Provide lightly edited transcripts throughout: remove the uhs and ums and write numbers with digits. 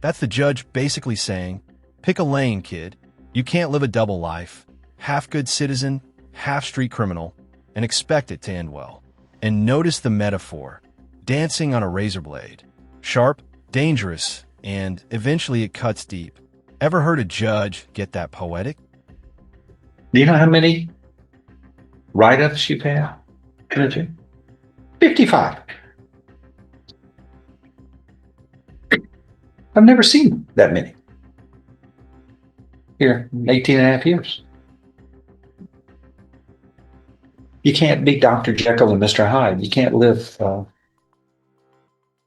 That's the judge basically saying, pick a lane, kid. You can't live a double life, half good citizen, half street criminal, and expect it to end well. And notice the metaphor, dancing on a razor blade. Sharp, dangerous, and eventually it cuts deep. Ever heard a judge get that poetic? Do you know how many write-ups you've had? 55. I've never seen that many. Here, 18 and a half years. You can't be Dr. Jekyll and Mr. Hyde. You can't live,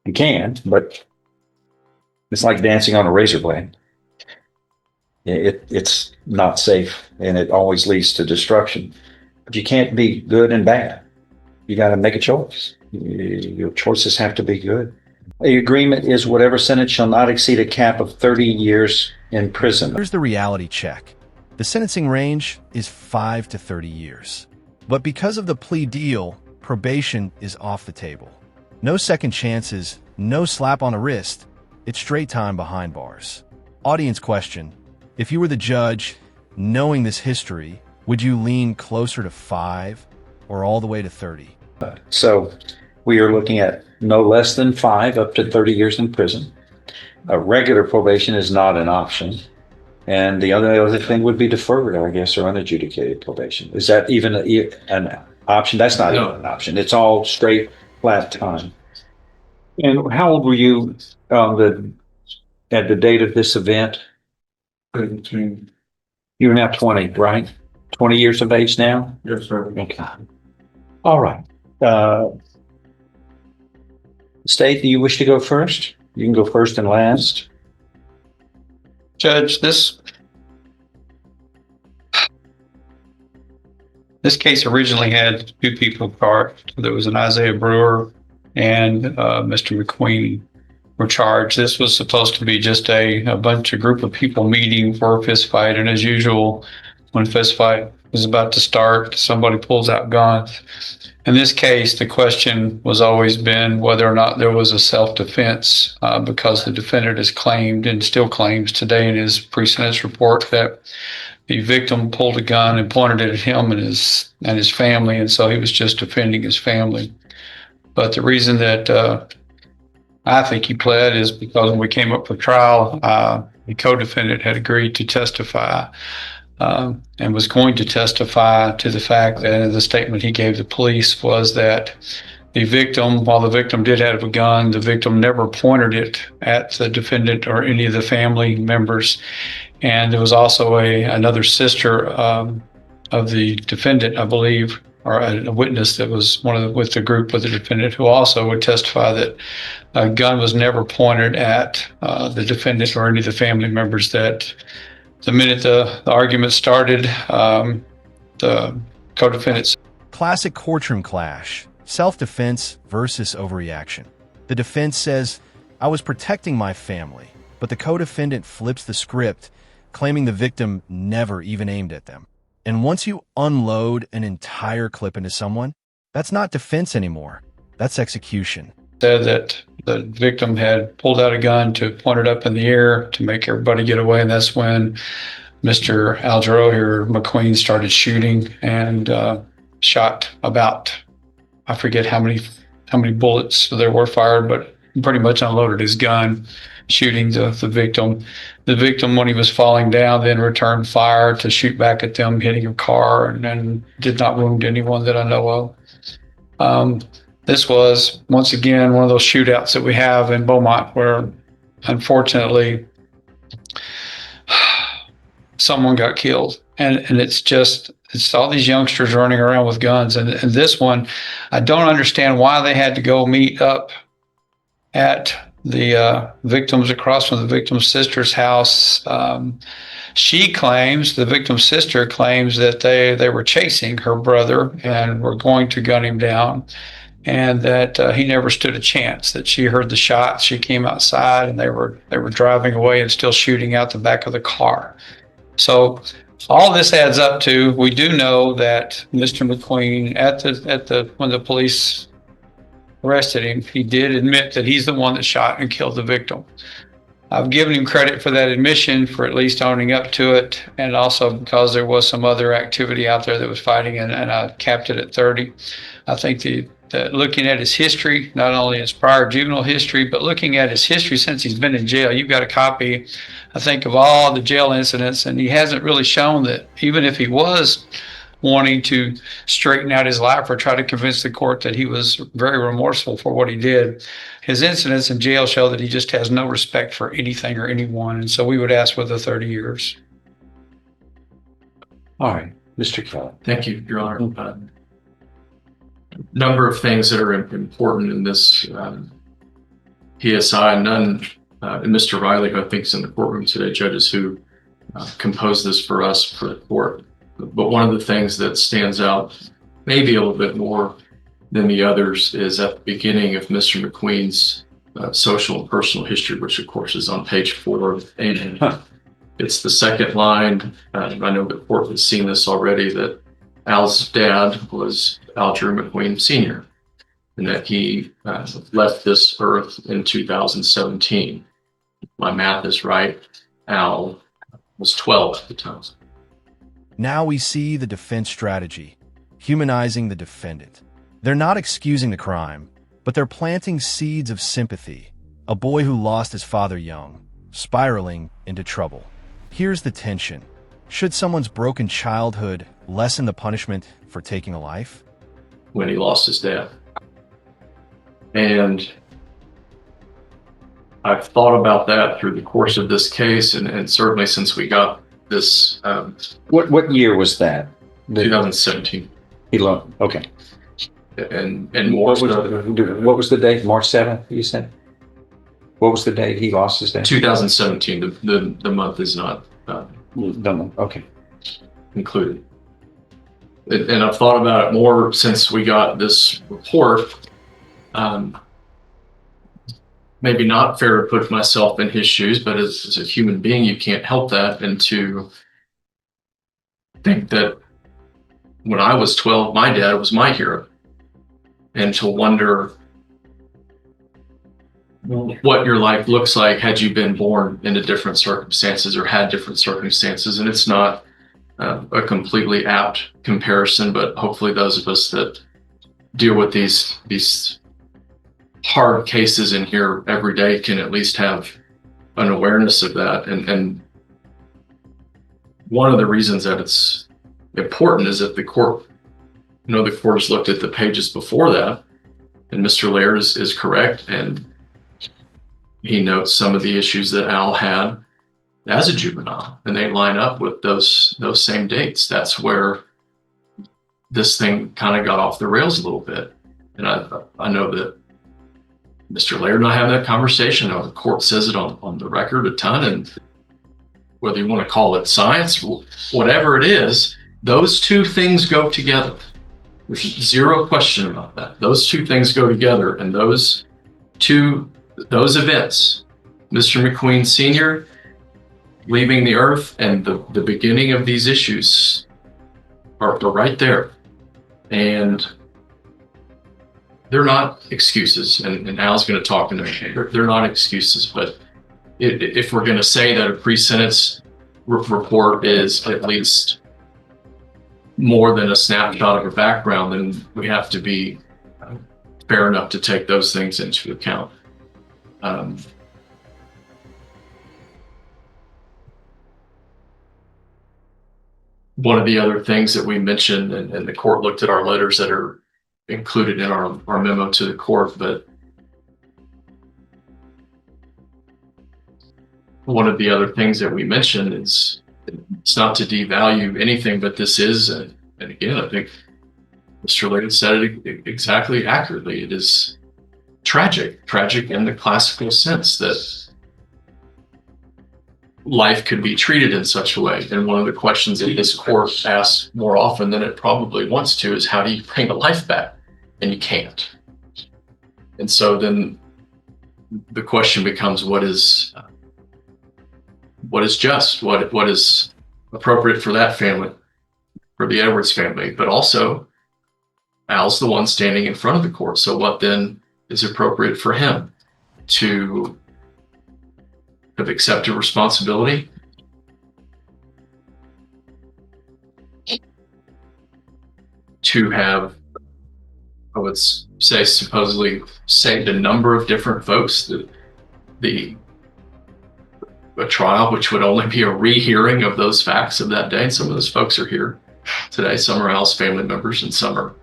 you can, but it's like dancing on a razor blade. It's not safe, and it always leads to destruction. But you can't be good and bad. You got to make a choice. Your choices have to be good. The agreement is whatever sentence shall not exceed a cap of 30 years in prison. Here's the reality check. The sentencing range is 5 to 30 years. But because of the plea deal, probation is off the table. No second chances, no slap on the wrist. It's straight time behind bars. Audience question. If you were the judge, knowing this history, would you lean closer to 5 or all the way to 30? So we are looking at no less than 5 up to 30 years in prison. A regular probation is not an option. And the other thing would be deferred, I guess, or unadjudicated probation. Is that even an option? That's not even an option. It's all straight, flat time. And how old were you at the date of this event? You're now 20, right? 20 years of age now? Yes, sir. Okay. All right. State, do you wish to go first? You can go first and last. Judge, this case originally had 2 people charged. There was an Isaiah Brewer and Mr. McQueen were charged. This was supposed to be just a group of people meeting for a fist fight. And as usual, when a fist fight was about to start, somebody pulls out guns. In this case, the question was always been whether or not there was a self-defense because the defendant has claimed and still claims today in his pre-sentence report that the victim pulled a gun and pointed it at him and his family, and so he was just defending his family. But the reason that I think he pled is because when we came up for trial, the co-defendant had agreed to testify and was going to testify to the fact that the statement he gave the police was that the victim, while the victim did have a gun, the victim never pointed it at the defendant or any of the family members. And there was also another sister of the defendant, I believe, or a witness that was with the group with the defendant, who also would testify that a gun was never pointed at the defendant or any of the family members. That the minute the argument started, the co-defendants. Classic courtroom clash, self-defense versus overreaction. The defense says, I was protecting my family, but the co-defendant flips the script, claiming the victim never even aimed at them. And once you unload an entire clip into someone, that's not defense anymore. That's execution. Said that the victim had pulled out a gun to point it up in the air to make everybody get away, and that's when Mr. Drew McQueen started shooting and shot about, I forget how many bullets there were fired, but pretty much unloaded his gun, shooting the victim. The victim, when he was falling down, then returned fire to shoot back at them, hitting a car, and did not wound anyone that I know of. This was, once again, one of those shootouts that we have in Beaumont where, unfortunately, someone got killed. And it's all these youngsters running around with guns. And this one, I don't understand why they had to go meet up at the victims across from the victim's sister's house. She claims, the victim's sister claims, that they were chasing her brother and were going to gun him down, and that he never stood a chance, that she heard the shots. She came outside and they were driving away and still shooting out the back of the car. So all this adds up to, we do know that Mr. McQueen, when the police arrested him, he did admit that he's the one that shot and killed the victim. I've given him credit for that admission, for at least owning up to it, and also because there was some other activity out there that was fighting, and I capped it at 30. I think that looking at his history, not only his prior juvenile history, but looking at his history since he's been in jail, you've got a copy, I think, of all the jail incidents, and he hasn't really shown that even if he was wanting to straighten out his life or try to convince the court that he was very remorseful for what he did, his incidents in jail show that he just has no respect for anything or anyone. And so we would ask for the 30 years. All right, Mr. Kelly. Thank you, Your Honor. Number of things that are important in this PSI. None, and Mr. Riley, who I think is in the courtroom today, judges who composed this for us for the court. But one of the things that stands out maybe a little bit more than the others is at the beginning of Mr. McQueen's social and personal history, which of course is on page 4 of A. It's the second line. I know the court has seen this already, that Al's dad was Al Drew McQueen Sr., and that he left this earth in 2017. My math is right. Al was 12 at the time. Now we see the defense strategy, humanizing the defendant. They're not excusing the crime, but they're planting seeds of sympathy. A boy who lost his father young, spiraling into trouble. Here's the tension. Should someone's broken childhood lessen the punishment for taking a life? When he lost his dad. And I've thought about that through the course of this case, and certainly since we got this. What year was that? 2017. He loaned. Okay. And more. What was the date? March 7th, you said? What was the date he lost his dad? 2017. The month is not Okay. included. And I've thought about it more since we got this report. Maybe not fair to put myself in his shoes, but as a human being, you can't help that. And to think that when I was 12, my dad was my hero. And to wonder what your life looks like had you been born into different circumstances or had different circumstances. And it's not a completely apt comparison, but hopefully those of us that deal with these hard cases in here every day can at least have an awareness of that. And one of the reasons that it's important is that the court, the court has looked at the pages before that, and Mr. Laird is correct, and he notes some of the issues that Al had as a juvenile, and they line up with those same dates. That's where this thing kind of got off the rails a little bit. And I know that Mr. Laird and I have that conversation. The court says it on the record a ton, and whether you want to call it science, whatever it is, those two things go together. There's zero question about that. Those two things go together, and those events, Mr. McQueen Sr. leaving the earth and the beginning of these issues are right there. And they're not excuses, and Al's going to talk in a minute. They're not excuses, but if we're going to say that a pre-sentence report is at least more than a snapshot of a background, then we have to be fair enough to take those things into account. One of the other things that we mentioned, and the court looked at our letters that are included in our memo to the court, but one of the other things that we mentioned is it's not to devalue anything, but this is, and again, I think Mr. Laird said it exactly accurately. It is tragic in the classical sense that life could be treated in such a way. And one of the questions that this court asks more often than it probably wants to is, how do you bring a life back? And you can't. And so then the question becomes, what is just, what is appropriate for that family, for the Edwards family, but also Al's the one standing in front of the court. So what then is appropriate for him to have accepted responsibility. To have, I would say, supposedly saved a number of different folks. A trial which would only be a rehearing of those facts of that day. And some of those folks are here today. Some are Al's family members, and some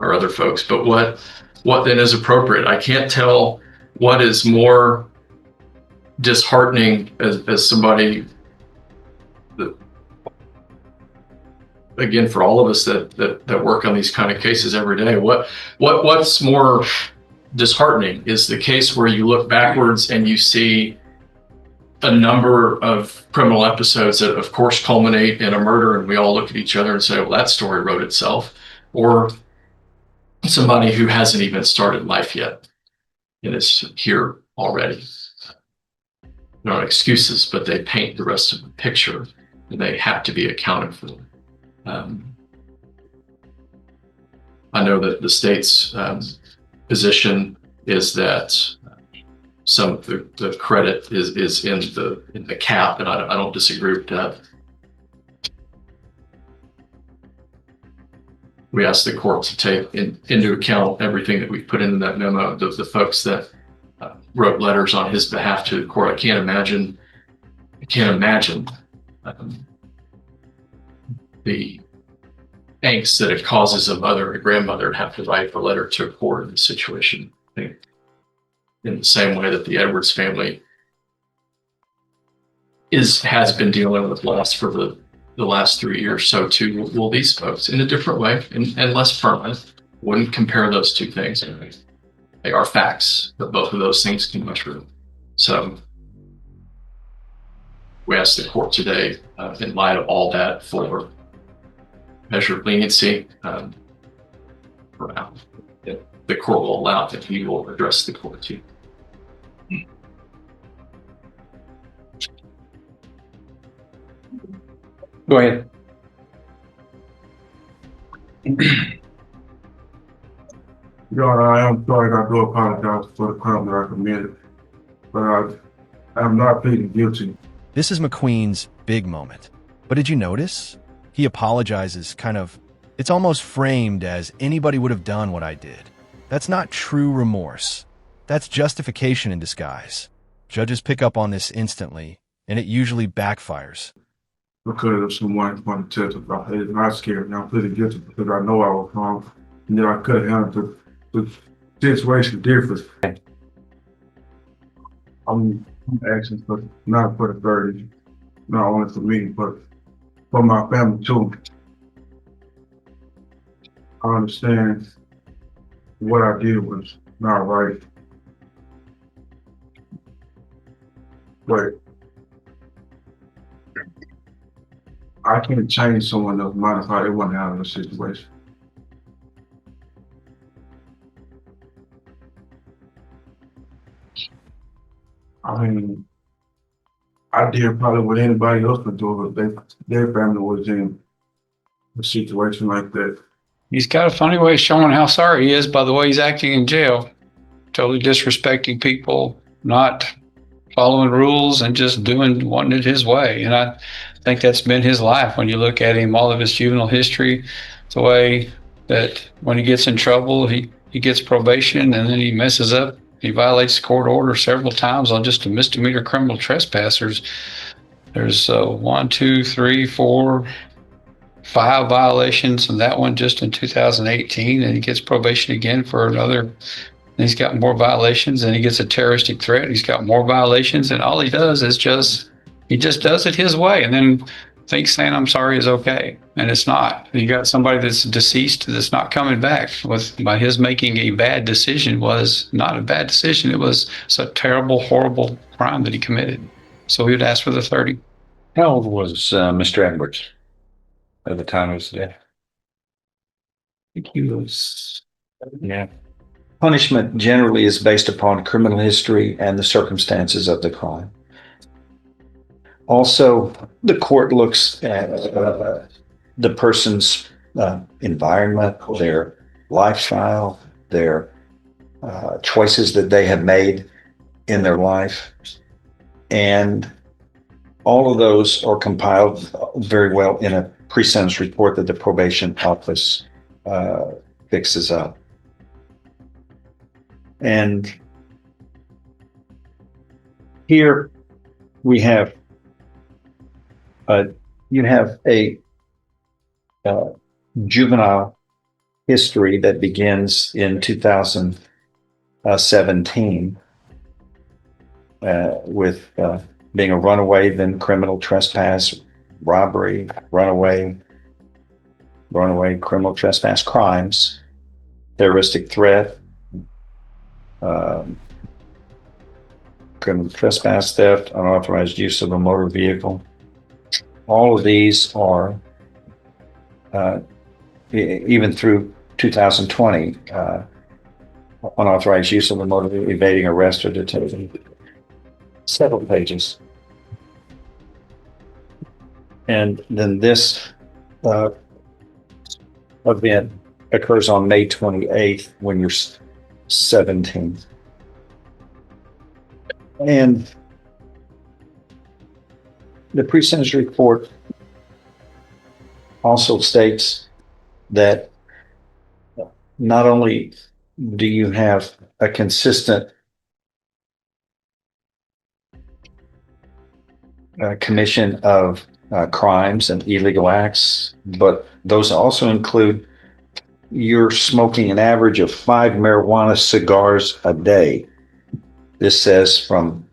are other folks. But what then is appropriate? I can't tell what is more disheartening as somebody that, again, for all of us that work on these kind of cases every day, what's more disheartening is the case where you look backwards and you see a number of criminal episodes that of course culminate in a murder, and we all look at each other and say, well, that story wrote itself. Or somebody who hasn't even started life yet and is here already. No excuses, but they paint the rest of the picture, and they have to be accounted for. I know that the state's position is that some of the credit is in the cap, and I don't disagree with that. We ask the court to take into account everything that we've put into that memo. The folks that wrote letters on his behalf to the court, I can't imagine the angst that it causes a mother and grandmother to have to write a letter to a court in this situation. I think in the same way that the Edwards family has been dealing with loss for the last 3 years, so too will these folks, in a different way and less permanent. Wouldn't compare those two things. They are facts, but both of those things can be true. So we ask the court today, in light of all that, for measure of leniency. For now, if the court will allow, that he will address the court too. Go ahead. Your Honor, I am sorry, and I do apologize for the crime that I committed, but I am not pleading guilty. This is McQueen's big moment. But did you notice? He apologizes it's almost framed as anybody would have done what I did. That's not true remorse. That's justification in disguise. Judges pick up on this instantly, and it usually backfires. Because of someone wanted to testify, it's not scary. I'm pleading guilty because I know I was wrong, and that I could have handled the situation different. I'm asking for not for the 30, not only for me, but for my family too. I understand what I did was not right, but I can't change someone else's mind of how they want to handle the situation. I mean, I did probably what anybody else would do if their family was in a situation like that. He's got a funny way of showing how sorry he is by the way he's acting in jail. Totally disrespecting people, not following rules, and just wanting it his way. And I think that's been his life. When you look at him, all of his juvenile history, the way that when he gets in trouble, he gets probation, and then he messes up. He violates court order several times on just a misdemeanor criminal trespassers. There's 1, 2, 3, 4, 5 violations, and that one just in 2018, and he gets probation again for another. And he's got more violations, and he gets a terroristic threat. He's got more violations, and all he does is he just does it his way, and then thinks saying I'm sorry is okay, and it's not. You got somebody that's deceased that's not coming back. By his making a bad decision was not a bad decision. It was a terrible, horrible crime that he committed. So he would ask for the 30. How old was Mr. Edwards at the time of his death? I think he was. Yeah. Punishment generally is based upon criminal history and the circumstances of the crime. Also, the court looks at the person's environment, their lifestyle, their choices that they have made in their life. And all of those are compiled very well in a pre-sentence report that the probation office fixes up. And here we have you have a juvenile history that begins in 2017 with being a runaway, then criminal trespass, robbery, runaway, criminal trespass crimes, terroristic threat, criminal trespass, theft, unauthorized use of a motor vehicle. All of these are, even through 2020, unauthorized use of a motor vehicle, evading arrest or detention. Several pages. And then this event occurs on May 28th when you're 17. And the pre-sentence report also states that not only do you have a consistent commission of crimes and illegal acts, but those also include you're smoking an average of 5 marijuana cigars a day. This says from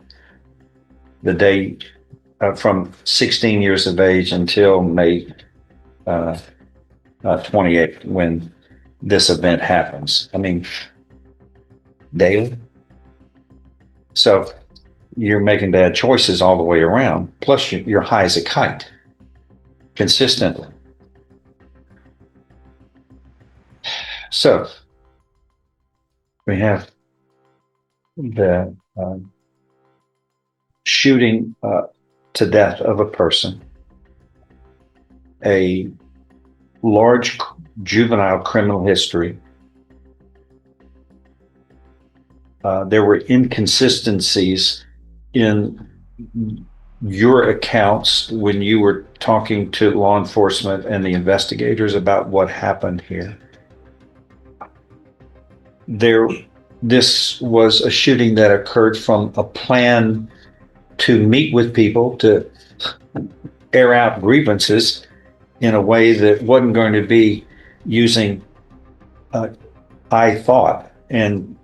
the day from 16 years of age until May 28th, when this event happens. I mean, daily. So you're making bad choices all the way around. Plus, you're high as a kite consistently. So we have the shooting to death of a person, a large juvenile criminal history. There were inconsistencies in your accounts when you were talking to law enforcement and the investigators about what happened here. This was a shooting that occurred from a plan to meet with people to air out grievances in a way that wasn't going to be using I thought and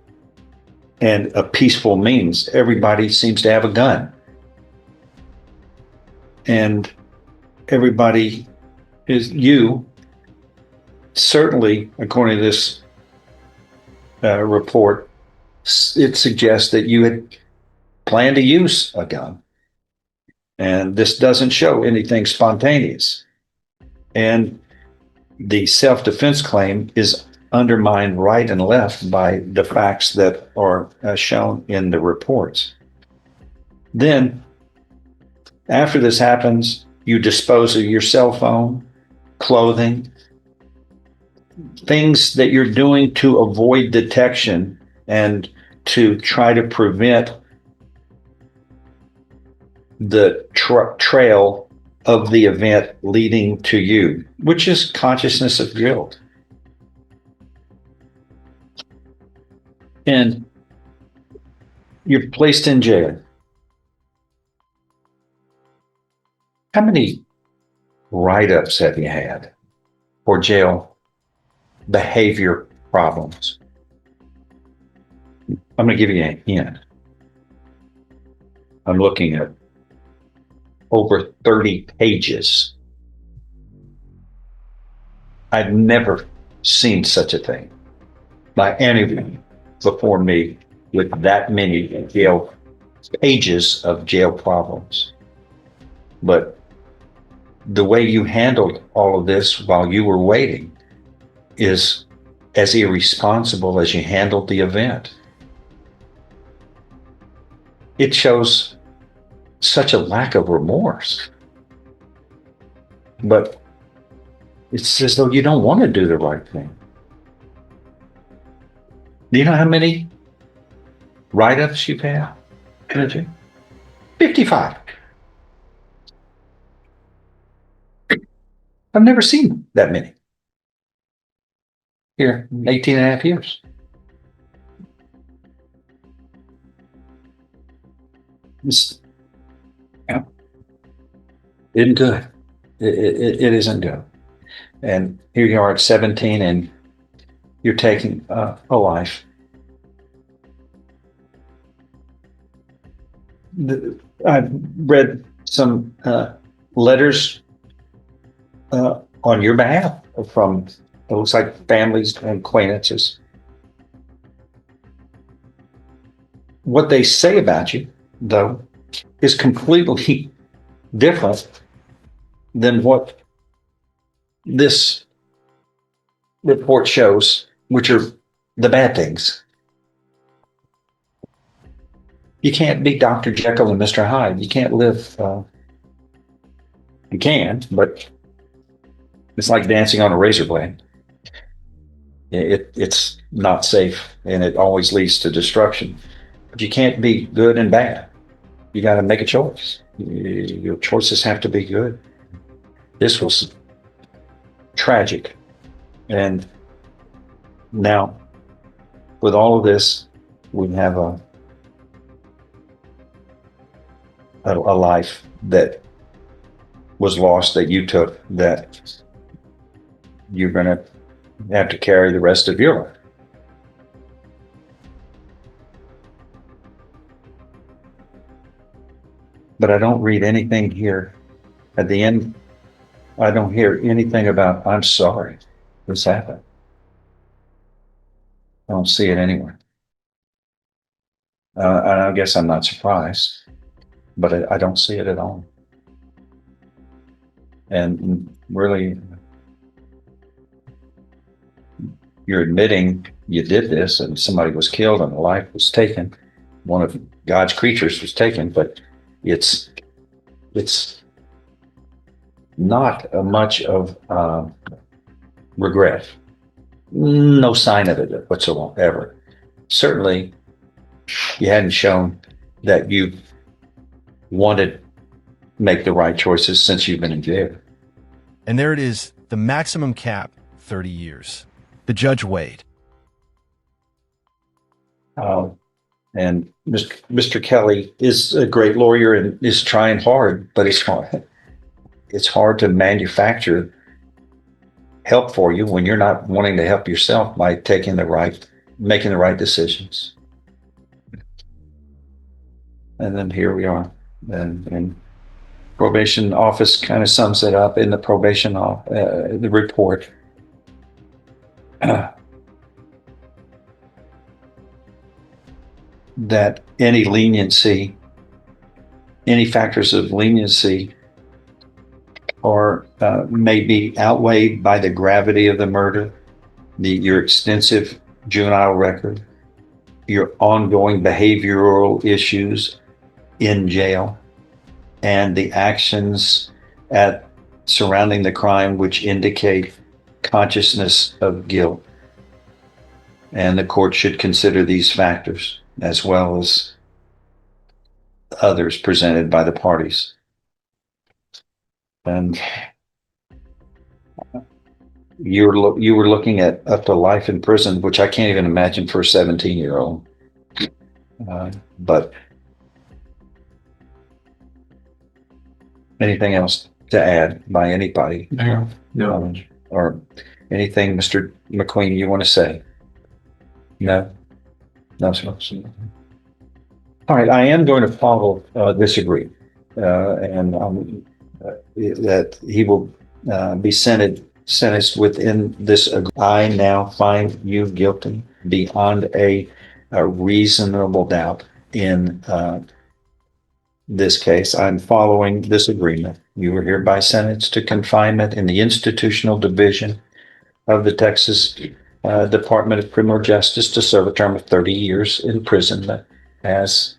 a peaceful means. Everybody seems to have a gun, and everybody is certainly, according to this report, it suggests that you had planned to use a gun, and this doesn't show anything spontaneous. And the self-defense claim is undermined right and left by the facts that are shown in the reports. Then, after this happens, you dispose of your cell phone, clothing, things that you're doing to avoid detection and to try to prevent the trail of the event leading to you, which is consciousness of guilt. And you're placed in jail. How many write-ups have you had for jail behavior problems? I'm going to give you a hint. I'm looking at over 30 pages. I've never seen such a thing by anyone before me with that many jail pages of jail problems. But the way you handled all of this while you were waiting is as irresponsible as you handled the event. It shows such a lack of remorse. But it's as though you don't want to do the right thing. Do you know how many write-ups you've had? 55. I've never seen that many here in 18 and a half years. It's, yeah, isn't good. It isn't good. And here you are at 17 and you're taking a life. I've read some letters on your behalf from, it looks like, families and acquaintances. What they say about you, though, is completely different than what this report shows, which are the bad things. You can't be Dr. Jekyll and Mr. Hyde. You can't live, you can, but it's like dancing on a razor blade. It's not safe and it always leads to destruction. But you can't be good and bad. You got to make a choice. Your choices have to be good. This was tragic. And now, with all of this, we have a life that was lost that you took, that you're going to have to carry the rest of your life. But I don't read anything here. At the end, I don't hear anything about, I'm sorry this happened. I don't see it anywhere. And I guess I'm not surprised, but I don't see it at all. And really, you're admitting you did this and somebody was killed and a life was taken. One of God's creatures was taken, but it's not much of regret. No sign of it whatsoever. Certainly, you hadn't shown that you wanted to make the right choices since you've been in jail. And there it is, the maximum cap, 30 years. The judge weighed. And Mr. Kelly is a great lawyer and is trying hard, but it's hard. It's hard to manufacture help for you when you're not wanting to help yourself by making the right decisions. And then here we are. And probation office kind of sums it up in the probation the report. That any factors of leniency are may be outweighed by the gravity of the murder, your extensive juvenile record, your ongoing behavioral issues in jail, and the actions surrounding the crime which indicate consciousness of guilt. And the court should consider these factors as well as others presented by the parties. And you were looking at up to life in prison, which I can't even imagine for a 17-year-old. But anything else to add by anybody? No. Or anything, Mr. McQueen, you want to say? No? No, sir. All right, I am going to follow disagree, and that he will be sentenced within this. I now find you guilty beyond a reasonable doubt in this case. I'm following this agreement. You are hereby sentenced to confinement in the institutional division of the Texas Department of Criminal Justice to serve a term of 30 years imprisonment as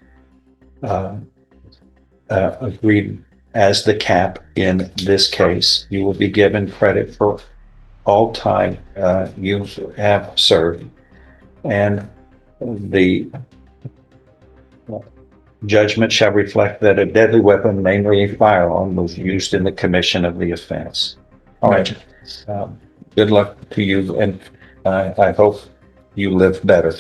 agreed as the cap in this case. You will be given credit for all time you have served, and the judgment shall reflect that a deadly weapon, namely a firearm, was used in the commission of the offense. All right. Good luck to you, and I hope you live better.